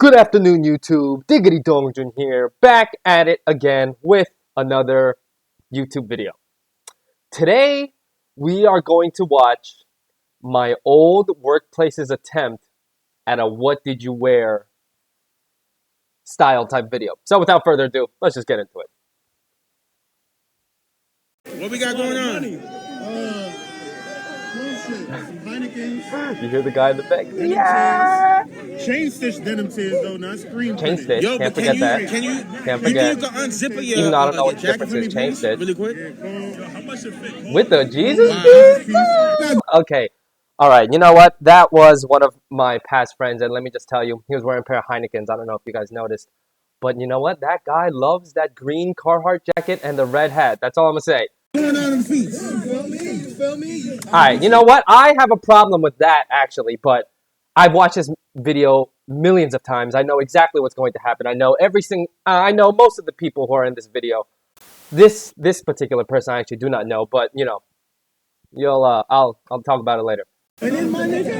Good afternoon, YouTube. Diggity Dongjun here, back at it again with another YouTube video. Today, we are going to watch my old workplace's attempt at a what did you wear style type video. So without further ado, let's just get into it. What we got going on? You hear the guy in the back? Yeah! Chain stitch denim tears though, not screen Chain printed. stitch, can't forget that. Can't forget. You can unzip your, even though I don't know what the jacket difference for me, is, chain please, stitch. really quick. With the Jesus piece? Okay. Alright, you know what? That was one of my past friends, and let me just tell you, he was wearing a pair of Heinekens. I don't know if you guys noticed. But you know what? That guy loves that green Carhartt jacket and the red hat. That's all I'm going to say. Going on in feet. Feel me? Alright, you know what? I have a problem with that, actually, but I've watched this video millions of times. I know exactly what's going to happen. I know I know most of the people who are in this video. This particular person I actually do not know, but you know, I'll talk about it later. And then my nigga,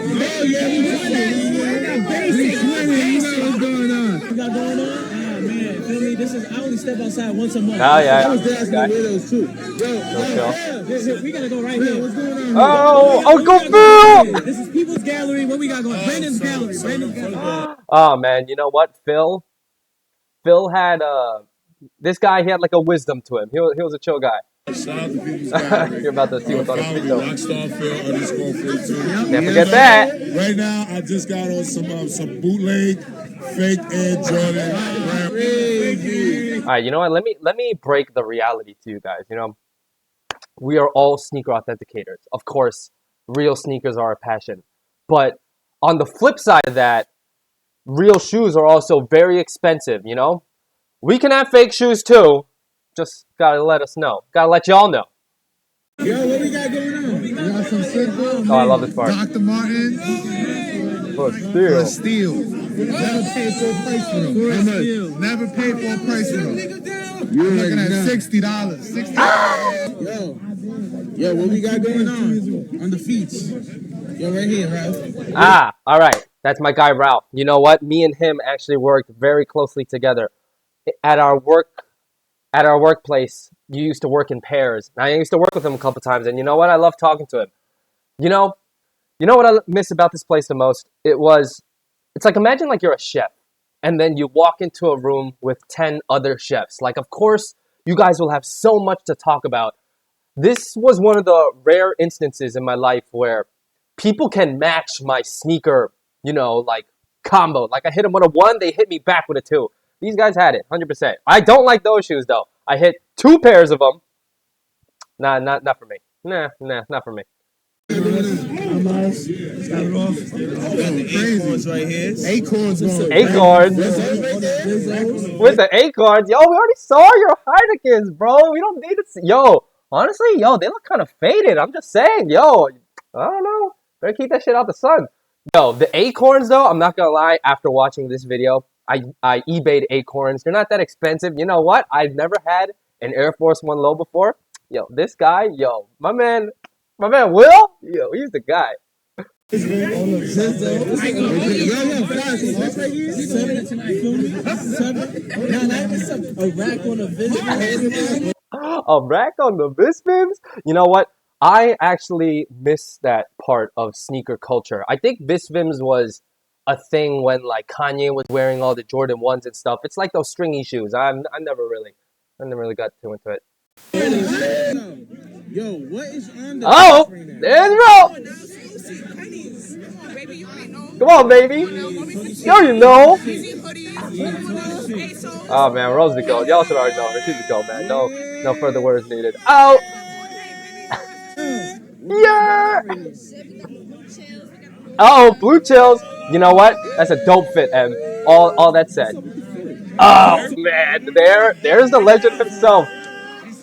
what's going on? What got going on? Ah man, feel me? This is I only step outside once a month. Oh yeah. I was there asking the widows too. Yo, we gotta go right here. What's going on? Oh, Uncle Phil! This is People's Gallery. What we got going? Brandon's Gallery. Oh man, you know what, Phil? Phil had this guy. He had like a wisdom to him. He was a chill guy. Shout out to People's Gallery. You're about to see what's on the video. Rockstar Phil _42. Can't forget that. Right now, I just got on some bootleg, fake Air Jordan. All right, you know what? Let me break the reality to you guys. You know, we are all sneaker authenticators. Of course, real sneakers are our passion. But on the flip side of that, real shoes are also very expensive. You know, we can have fake shoes too. Just gotta let us know. Gotta let y'all know. Yo, what we got going on? We got some simple. Oh, I love this part. Dr. Martin. For steel. Steel. Never paid full price for them. Never paid full price for them. You're looking at $60. Yo, what we got going on the feet? Yo, right here, Ralph. Ah, all right. That's my guy Ralph. You know what? Me and him actually worked very closely together. At our workplace, you used to work in pairs. I used to work with him a couple times, and you know what? I love talking to him. You know what I miss about this place the most? It's like, imagine like you're a chef, and then you walk into a room with 10 other chefs. Like, of course, you guys will have so much to talk about. This was one of the rare instances in my life where people can match my sneaker, like combo. Like I hit them with a 1, they hit me back with a 2. These guys had it, 100%. I don't like those shoes though. I hit 2 pairs of them. Nah, not for me. Nah, not for me. Acorns right here. Acorns. With the acorns. Yo, we already saw your Heinekens, bro. We don't need to see. Yo, honestly, they look kind of faded. I'm just saying, yo. I don't know. Better keep that shit out the sun. Yo, the acorns though, I'm not gonna lie, after watching this video, I eBayed acorns. They're not that expensive. You know what? I've never had an Air Force One low before. Yo, this guy, my man Will, he's the guy. A rack on the Bispins? You know what? I actually miss that part of sneaker culture. I think Bispins was a thing when like Kanye was wearing all the Jordan 1s and stuff. It's like those stringy shoes. I never really got too into it. Yo, what is on the there's Ro. Come on, baby. Yo, you know. Oh man, Rose the goat. Y'all should already know her. She's the goat, man. No further words needed. Oh. Yeah. Oh, blue chills. You know what? That's a dope fit, M. All that said. Oh man, there's the legend himself,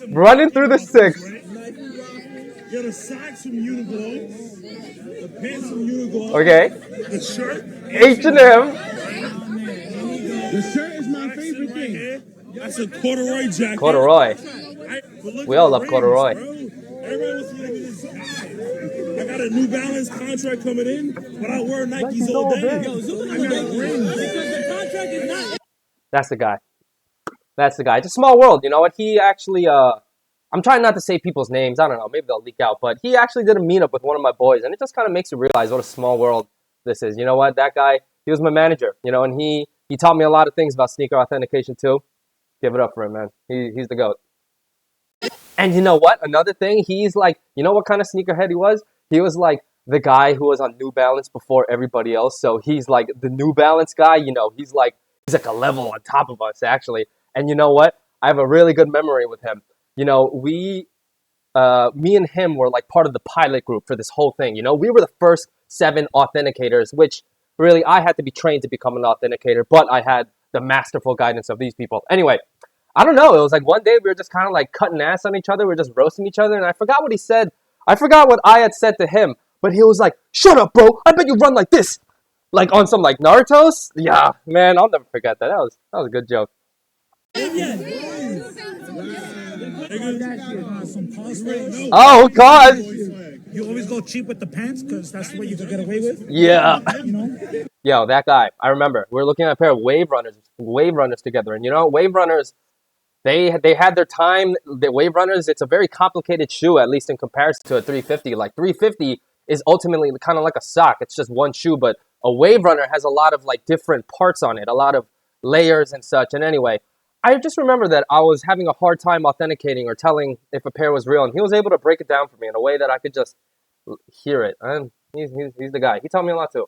running through the 6. Get a socks from Uniqlo, the pants from Uniqlo. Okay. The shirt. H&M. The shirt is my favorite thing. That's a corduroy jacket. Corduroy. We all love corduroy. Everybody wants to give me this. I got a New Balance contract coming in, but I wear Nikes all day. Yo, Zuka, I got rings. Because the contract That's the guy. That's the guy. It's a small world. You know what? He actually, I'm trying not to say people's names. I don't know. Maybe they'll leak out. But he actually did a meetup with one of my boys. And it just kind of makes you realize what a small world this is. You know what? That guy, he was my manager. You know, and he taught me a lot of things about sneaker authentication too. Give it up for him, man. He's the GOAT. And you know what? Another thing, he's like, you know what kind of sneakerhead he was? He was like the guy who was on New Balance before everybody else. So he's like the New Balance guy. You know, he's like a level on top of us, actually. And you know what? I have a really good memory with him. You know, me and him were like part of the pilot group for this whole thing. You know, we were the first 7 authenticators, which really I had to be trained to become an authenticator, but I had the masterful guidance of these people. Anyway, I don't know. It was like one day we were just kind of like cutting ass on each other. We were just roasting each other. And I forgot what he said. I forgot what I had said to him. But he was like, shut up, bro. I bet you run like this. Like on some like Naruto's. Yeah, man, I'll never forget that. That was a good joke. Oh, God. You always go cheap with the pants because that's what you can get away with. Yeah. You know? Yo, that guy. I remember. We were looking at a pair of Wave Runners together. And you know, Wave Runners, they had their time. The Wave Runners, it's a very complicated shoe, at least in comparison to a 350. Like 350 is ultimately kind of like a sock. It's just one shoe, but a Wave Runner has a lot of like different parts on it, a lot of layers and such. And anyway, I just remember that I was having a hard time authenticating or telling if a pair was real, and he was able to break it down for me in a way that I could just hear it. And he's the guy. He taught me a lot too.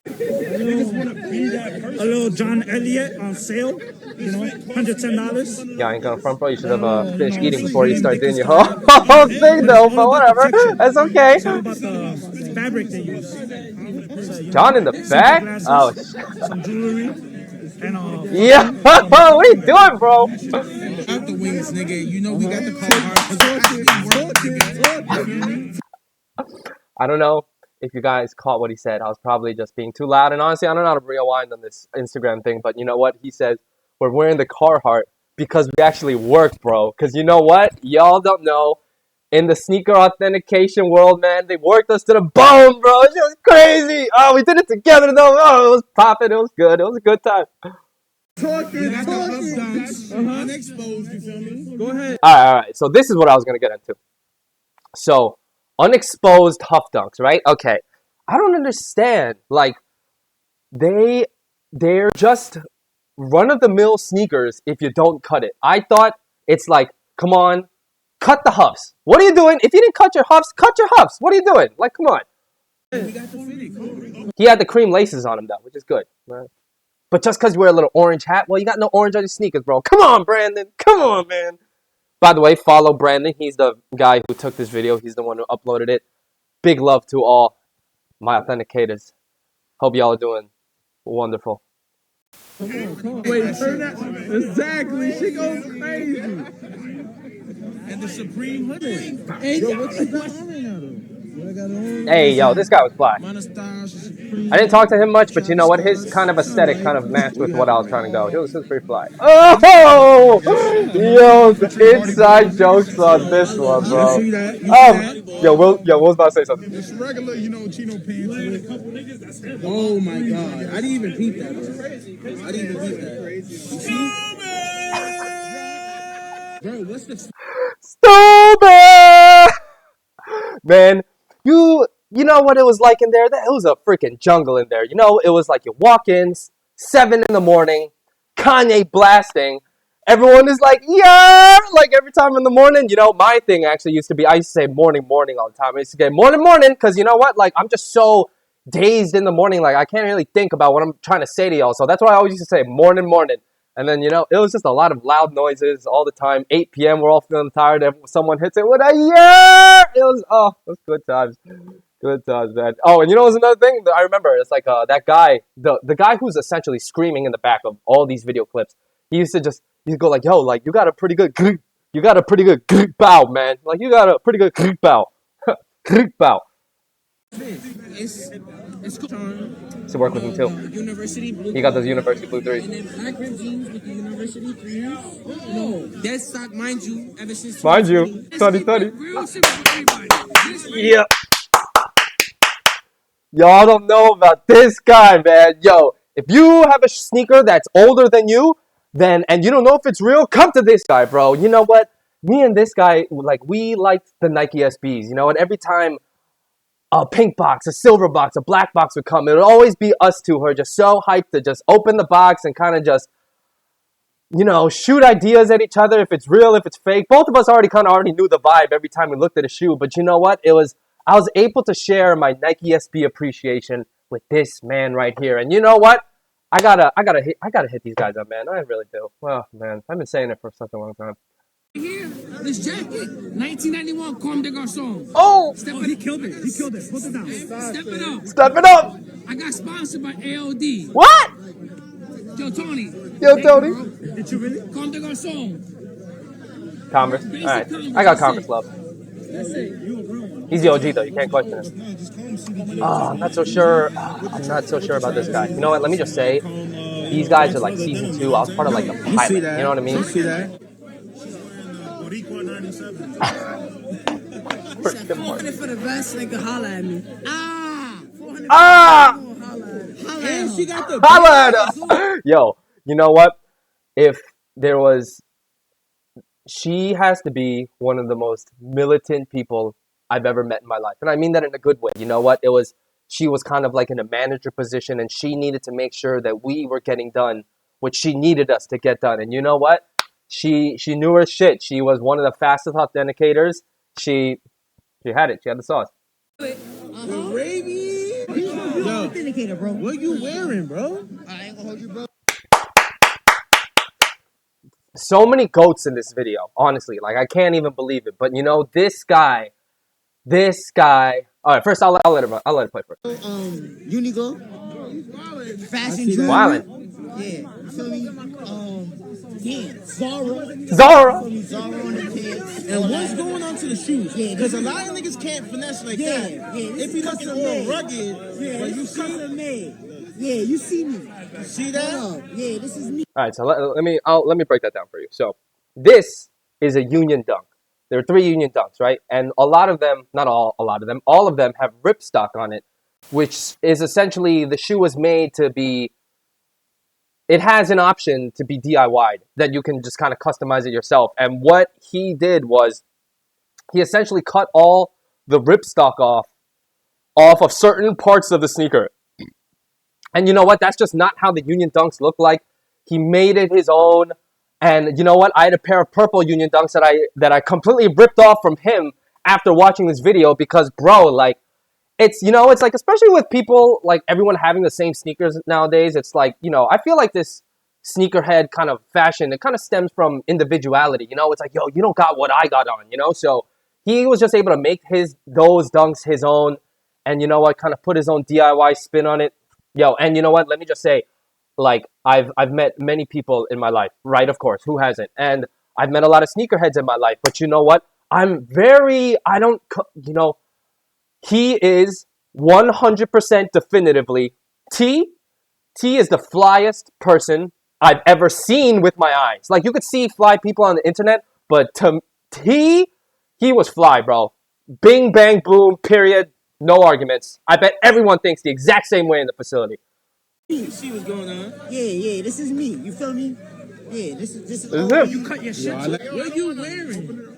A little John Elliott on sale, you know, $110. Yeah, I ain't gonna front, bro. You should have finished eating before you start doing your whole thing, though. But whatever, that's okay. It's all about the fabric they use. John in the back? Oh, some jewelry. And, yeah. What are you doing, bro? Out the wings, nigga. You know we got the call hard. I don't know if you guys caught what he said. I was probably just being too loud. And honestly, I don't know how to rewind on this Instagram thing. But you know what? He says, we're wearing the Carhartt because we actually worked, bro. Because you know what? Y'all don't know. In the sneaker authentication world, man, they worked us to the bone, bro. It was crazy. Oh, we did it together, though. Oh, it was popping. It was good. It was a good time. Unexposed, you feel me? Go ahead. All right. So this is what I was going to get into. So, unexposed Huff Dunks, right? Okay. I don't understand. Like, they're just run-of-the-mill sneakers if you don't cut it. I thought it's like, come on, cut the Huffs. What are you doing? If you didn't cut your Huffs, cut your Huffs. What are you doing? Like, come on. He had the cream laces on him, though, which is good. Right? But just because you wear a little orange hat, well, you got no orange on your sneakers, bro. Come on, Brandon. Come on, man. By the way, follow Brandon. He's the guy who took this video. He's the one who uploaded it. Big love to all my authenticators. Hope y'all are doing wonderful. Come on. Wait, turn that. Exactly. She goes crazy. And the Supreme hoodie. Hey, yo, what you got on right now, though? Hey, yo, this guy was fly. I didn't talk to him much, but you know what? His kind of aesthetic kind of matched with what I was trying to go. He was pretty fly. Oh! Yo, the inside jokes on this one, bro. Yo, Will was about to say something. It's regular, you know, chino pants. Oh, my God. I didn't even peep that, bro. I didn't even peep that. You see? Bro, what's the... Stupid! Man, you know what it was like in there? It was a freaking jungle in there. You know, it was like you walk in, 7 in the morning, Kanye blasting. Everyone is like, yeah! Like every time in the morning, you know, my thing actually used to be, I used to say morning all the time. I used to say morning, because you know what? Like, I'm just so dazed in the morning. Like, I can't really think about what I'm trying to say to y'all. So that's why I always used to say morning. And then, you know, it was just a lot of loud noises all the time. 8 p.m., we're all feeling tired. If someone hits it with a yeah! It was good times. Good times, man. Oh, and you know what's another thing that I remember? It's like that guy, the guy who's essentially screaming in the back of all these video clips. He used to go like, yo, like, you got a pretty good bow, man. Like, you got a pretty good bow. bow. It's To work with him too. University blue. He got those University Blue 3s. And then black rib jeans with the University 3s. No, dead stock, mind you, ever since 2020. Yeah. Y'all don't know about this guy, man. Yo, if you have a sneaker that's older than you, then, and you don't know if it's real, come to this guy, bro. You know what? Me and this guy, like, we liked the Nike SBs, you know, and every time a pink box, a silver box, a black box would come, it would always be us two who are just so hyped to just open the box and kind of just, you know, shoot ideas at each other, if it's real, if it's fake. Both of us already knew the vibe every time we looked at a shoe, but you know what? I was able to share my Nike SB appreciation with this man right here. And you know what? I gotta hit these guys up, man. I really do. Well, man, I've been saying it for such a long time. Here, this jacket, 1991, Comme des Garçons. Oh! He killed it. He killed it. Put it down. Step it up. Step it up! I got sponsored by AOD. What? Yo, Tony. Yo, Tony. Did you really? Comme des Garçons. Converse. All right. I got Converse love. He's the OG, though. You can't question him. Oh, I'm not so sure. I'm not so sure about this guy. You know what? Let me just say, these guys are like season 2. I was part of like the pilot. You know what I mean? You see that? $400 for the vest, they could holler at me. $400. And she got the Holla at her. Yo, you know what? If there was, she has to be one of the most militant people I've ever met in my life. And I mean that in a good way. You know what? She was kind of like in a manager position, and she needed to make sure that we were getting done what she needed us to get done. And you know what? She knew her shit. She was one of the fastest authenticators. She had it. She had the sauce. Gravy. Yo, Authenticator, bro. what you wearing, bro? I ain't gonna hold you, bro. So many goats in this video, honestly. Like, I can't even believe it. But, you know, this guy. All right, first, I'll let it play first. Uniqlo. Fashion jewelry. Wildin'. Yeah, you feel me? Pants. Zara. Zara. Zara on the pants. And what's going on to the shoes? Yeah, Because a lot of niggas can't finesse like that. Yeah, It be looking custom all made. rugged. Yeah, But you this is see, custom made. Yeah, you see me. see that? Hold up. Yeah, this is me. All right, so let me break that down for you. So this is a Union Dunk. There are 3 Union Dunks, right? And a lot of them, not all, a lot of them, all of them have ripstock on it, which is essentially the shoe was made to be. It has an option to be DIY'd that you can just kind of customize it yourself. And what he did was he essentially cut all the ripstock off of certain parts of the sneaker. And you know what? That's just not how the Union Dunks look like. He made it his own. And you know what? I had a pair of purple Union Dunks that I completely ripped off from him after watching this video because, bro, like, it's, you know, it's like, especially with people, like, everyone having the same sneakers nowadays, it's like, you know, I feel like this sneakerhead kind of fashion, it kind of stems from individuality, you know? It's like, yo, you don't got what I got on, you know? So he was just able to make those dunks his own, and you know what? Kind of put his own DIY spin on it. Yo, and you know what? Let me just say, like, I've met many people in my life, right? Of course, who hasn't? And I've met a lot of sneakerheads in my life, but you know what? He is 100% definitively T is the flyest person I've ever seen with my eyes. Like, you could see fly people on the internet, but he was fly, bro. Bing, bang, boom, period. No arguments. I bet everyone thinks the exact same way in the facility. You see what's going on? Yeah, this is me. You feel me? Yeah, this is him. you cut your shit. What you wearing?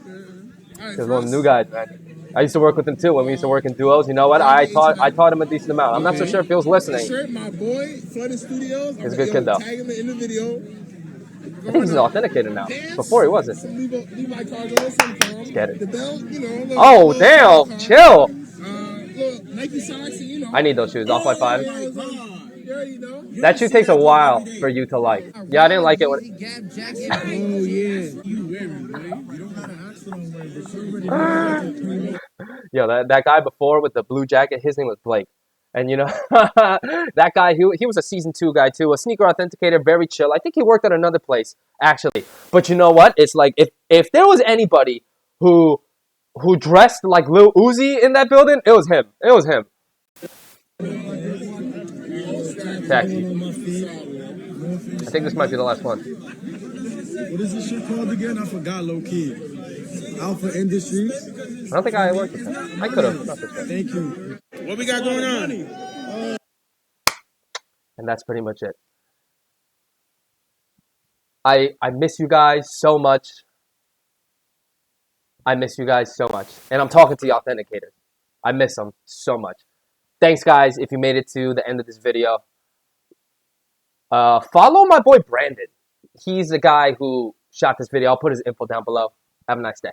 There's one of the new guys, man. I used to work with him too when we used to work in duos. You know what? I taught him a decent amount. I'm not so sure if he was listening. Shirt, my boy, Flooded Studios. He's a good kid, though. Tag him in the video. I think he's an authenticator now. Before he wasn't. Some Levi cargos. Let's get it. The belt, you know. Oh, damn. Chill. Little Nike socks, you know. I need those shoes. Off-White 5. Yeah, you know. That shoe takes a while for you to like. Yeah, I didn't like it when... Oh, yeah. You wearing, right? You don't got an accident wearing, Yo, that guy before with the blue jacket, his name was Blake. And you know, that guy, he was a season 2 guy too, a sneaker authenticator, very chill. I think he worked at another place, actually. But you know what? It's like, if there was anybody who dressed like Lil Uzi in that building, it was him. It was him. Taxi. I think this might be the last one. What is this shit called again? I forgot, low key. Alpha Industries. I don't think I worked with him. I could have. Thank you. What we got going on? And that's pretty much it. I miss you guys so much. I miss you guys so much. And I'm talking to the authenticators. I miss them so much. Thanks, guys, if you made it to the end of this video. Follow my boy Brandon. He's the guy who shot this video. I'll put his info down below. Have a nice day.